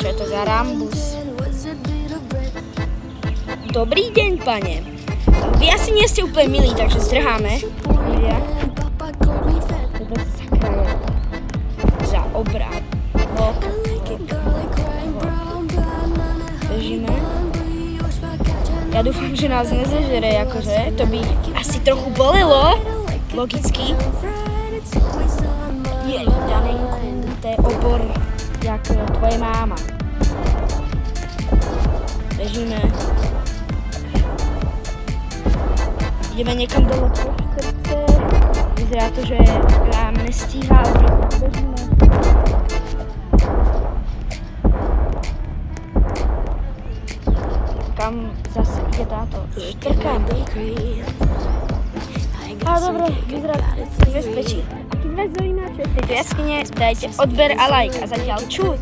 je to za rambus? Dobrý deň, pane. Vy asi nie ste úplne milí, takže zdrháme. Ja. Toto sakra je za obrad. Držíme. Ja dúfam, že nás nezežere, akože. To by asi trochu bolelo. Logicky. Jej, Danenku, to je obor, jak tvoje máma. Držíme. Ideme niekam dole po srdce. Vyzerá to, že nám nestíhá. Držíme. Kam zase ide táto škrka. A dobre, vyzerá to bezpečí. Ak vás zaujíma, čo je v tejto jaskyne, dajte odber a like. A zatiaľ čus.